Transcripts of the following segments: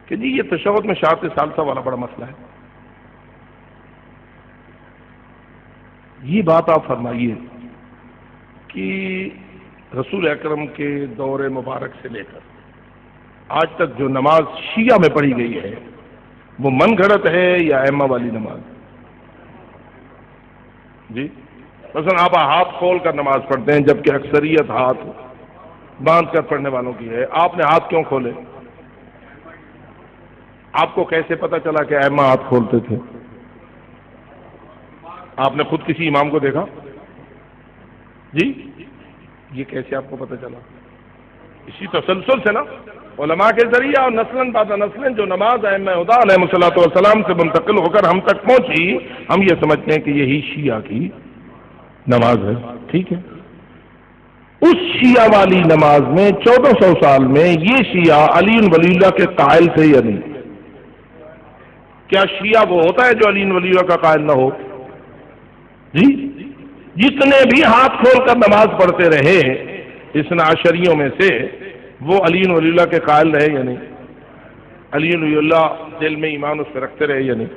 کہ جی یہ تشہد میں شہادت ثالثہ والا بڑا مسئلہ ہے. یہ بات آپ فرمائیے کہ رسول اکرم کے دور مبارک سے لے کر آج تک جو نماز شیعہ میں پڑھی گئی ہے وہ من گھڑت ہے یا ائمہ والی نماز؟ جی مثلا آپ ہاتھ کھول کر نماز پڑھتے ہیں جبکہ اکثریت ہاتھ باندھ کر پڑھنے والوں کی ہے. آپ نے ہاتھ کیوں کھولے؟ آپ کو کیسے پتا چلا کہ ائمہ ہاتھ کھولتے تھے؟ آپ نے خود کسی امام کو دیکھا؟ جی یہ کیسے آپ کو پتا چلا؟ اسی تسلسل سے نا علماء کے ذریعہ اور نسلاً بعد نسلاً جو نماز ائمہ ہدی علیہ الصلوۃ والسلام سے منتقل ہو کر ہم تک پہنچی، ہم یہ سمجھتے ہیں کہ یہی شیعہ کی نماز ہے. ٹھیک ہے، اس شیعہ والی نماز میں 1400 سال میں یہ شیعہ علی ولی اللہ کے قائل تھے یا نہیں؟ کیا شیعہ وہ ہوتا ہے جو علی ولی اللہ کا قائل نہ ہو؟ جی جتنے بھی ہاتھ کھول کر نماز پڑھتے رہے اثنا عشریوں میں سے وہ علی ولی اللہ کے قائل رہے یا نہیں؟ علی ولی اللہ دل میں ایمان اس پہ رکھتے رہے یا نہیں؟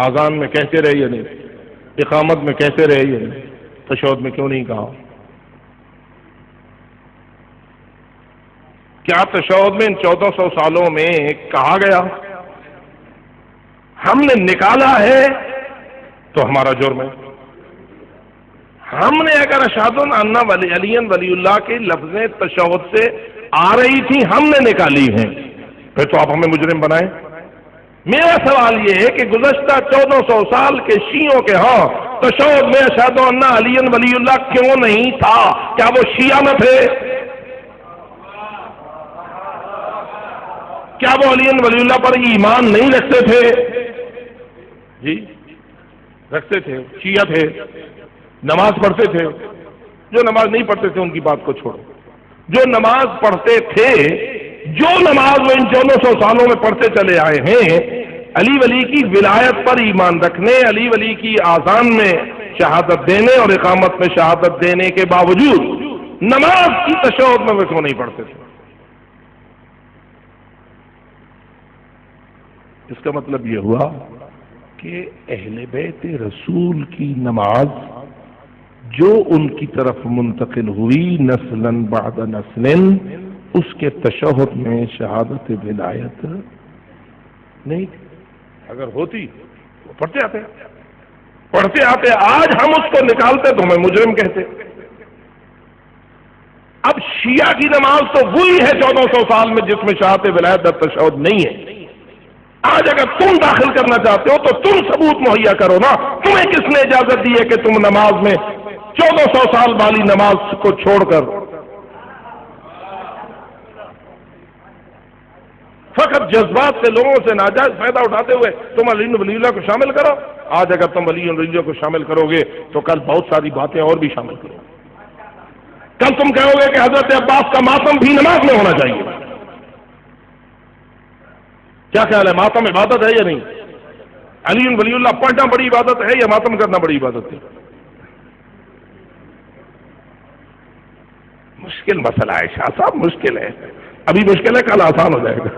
آذان میں کہتے رہے یا نہیں؟ اقامت میں کہتے رہے یا نہیں؟ تشہد میں کیوں نہیں کہا؟ کیا تشہد میں ان 1400 سالوں میں کہا گیا؟ ہم نے نکالا ہے تو ہمارا جرم ہے. ہم نے اگر اشہد ان علی ولی اللہ کے لفظیں تشہد سے آ رہی تھی ہم نے نکالی ہیں پھر تو آپ ہمیں مجرم بنائیں. میرا سوال یہ ہے کہ گزشتہ 1400 سال کے شیعوں کے ہاں تشہد میں اشہد ان علی ولی اللہ کیوں نہیں تھا؟ کیا وہ شیعہ نہ تھے؟ کیا وہ علی ولی اللہ پر ایمان نہیں رکھتے تھے؟ جی رکھتے تھے، شیعہ تھے، نماز پڑھتے تھے. جو نماز نہیں پڑھتے تھے ان کی بات کو چھوڑو. جو نماز پڑھتے تھے، جو نماز وہ ان 1400 سالوں میں پڑھتے چلے آئے ہیں، علی ولی کی ولایت پر ایمان رکھنے، علی ولی کی آذان میں شہادت دینے اور اقامت میں شہادت دینے کے باوجود نماز کی تشہد میں وہ کیوں نہیں پڑھتے تھے؟ اس کا مطلب یہ ہوا کہ اہل بیت رسول کی نماز جو ان کی طرف منتقل ہوئی نسلاً بعد نسلاً، اس کے تشہد میں شہادت ولایت نہیں تھی. اگر ہوتی وہ پڑھتے آتے آج ہم اس کو نکالتے تو ہمیں مجرم کہتے. اب شیعہ کی نماز تو وہی ہے 1400 سال میں جس میں شہادت ولایت اور تشہد نہیں ہے. آج اگر تم داخل کرنا چاہتے ہو تو تم ثبوت مہیا کرو نا. تمہیں کس نے اجازت دی ہے کہ تم نماز میں 1400 سال والی نماز کو چھوڑ کر فقط جذبات سے لوگوں سے ناجائز فائدہ اٹھاتے ہوئے تم علی ولی اللہ کو شامل کرو؟ آج اگر تم علی ولی اللہ کو شامل کرو گے تو کل بہت ساری باتیں اور بھی شامل کرو. کل تم کہو گے کہ حضرت عباس کا ماتم بھی نماز میں ہونا چاہیے. کیا خیال ہے، ماتم عبادت ہے یا نہیں؟ علی ولی اللہ پڑھنا بڑی عبادت ہے یا ماتم کرنا بڑی عبادت ہے؟ مشکل مسئلہ ہے شاہ صاحب، مشکل ہے. ابھی مشکل ہے، کل آسان ہو جائے گا.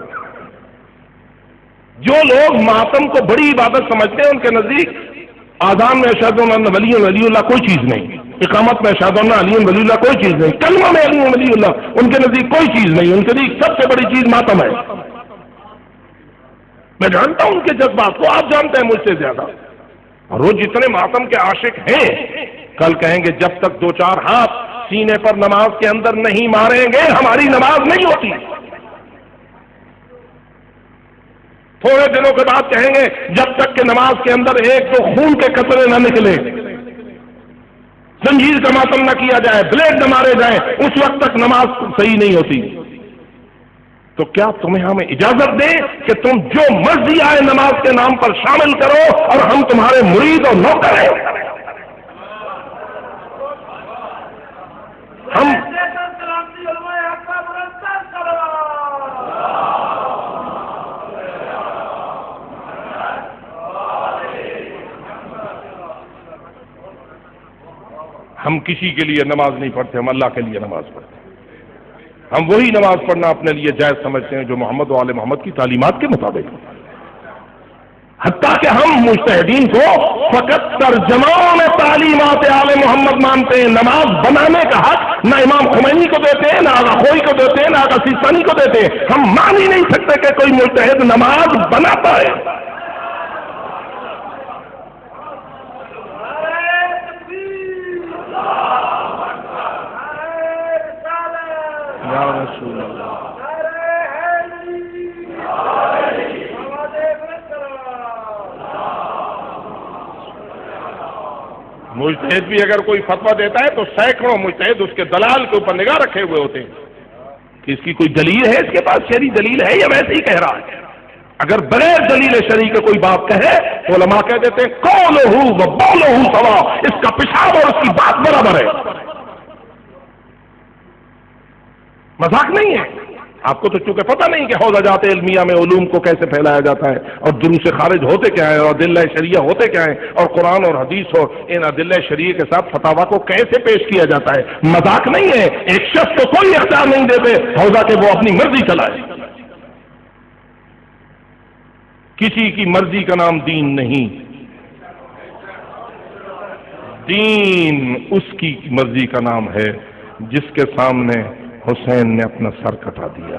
جو لوگ ماتم کو بڑی عبادت سمجھتے ہیں ان کے نزدیک آذان میں اشہد ان ولی اللہ کوئی چیز نہیں، اقامت میں اشہد ان علی ولی اللہ کوئی چیز نہیں، کلمہ میں علی ولی اللہ ان کے نزدیک کوئی چیز نہیں. ان کے نزدیک سب سے بڑی چیز ماتم ہے. میں جانتا ہوں ان کے جذبات کو، آپ جانتے ہیں مجھ سے زیادہ. اور وہ جتنے ماتم کے عاشق ہیں کل کہیں گے جب تک 2-4 ہاتھ سینے پر نماز کے اندر نہیں ماریں گے ہماری نماز نہیں ہوتی. تھوڑے دنوں کے بعد کہیں گے جب تک کہ نماز کے اندر 1-2 خون کے قطرے نہ نکلے، زنجیر کا ماتم نہ کیا جائے، بلیڈ نہ مارے جائیں، اس وقت تک نماز صحیح نہیں ہوتی. تو کیا تمہیں ہمیں اجازت دیں کہ تم جو مرضی آئے نماز کے نام پر شامل کرو اور ہم تمہارے مرید اور نوکر ہیں؟ ہم کسی کے لیے نماز نہیں پڑھتے، ہم اللہ کے لیے نماز پڑھتے ہیں. ہم وہی نماز پڑھنا اپنے لیے جائز سمجھتے ہیں جو محمد و آل محمد کی تعلیمات کے مطابق، حتیٰ کہ ہم مجتہدین کو فقط ترجماؤں میں تعلیمات آل محمد مانتے ہیں، نماز بنانے کا حق نہ امام خمینی کو دیتے ہیں، نہ آغا خوئی کو دیتے ہیں، نہ آغا سیستانی کو دیتے ہیں۔ ہم مان ہی نہیں سکتے کہ کوئی مجتہد نماز بناتا ہے۔ یا رسول اللہ، مجتہد بھی اگر کوئی فتویٰ دیتا ہے تو سینکڑوں مجتہد اس کے دلال کے اوپر نگاہ رکھے ہوئے ہوتے ہیں کہ اس کی کوئی دلیل ہے، اس کے پاس شرعی دلیل ہے یا ویسے ہی کہہ رہا ہے۔ اگر بغیر دلیل شرعی کے کوئی بات کہے تو علماء کہہ دیتے ہیں قولہ و بولہ سوا، اس کا پیشاب اور اس کی بات برابر ہے، مذاق نہیں ہے۔ آپ کو تو چونکہ پتہ نہیں کہ حوزجات علمیہ میں علوم کو کیسے پھیلایا جاتا ہے، اور دروس خارج ہوتے کیا ہیں، اور ادلہ شریعہ ہوتے کیا ہیں، اور قرآن اور حدیث اور ان ادلہ شریعہ کے ساتھ فتاوا کو کیسے پیش کیا جاتا ہے، مذاق نہیں ہے۔ ایک شخص کو کوئی اختیار نہیں دیتے حوزہ کہ وہ اپنی مرضی چلائے، کسی کی مرضی کا نام دین نہیں، دین اس کی مرضی کا نام ہے جس کے سامنے حسین نے اپنا سر کٹا دیا۔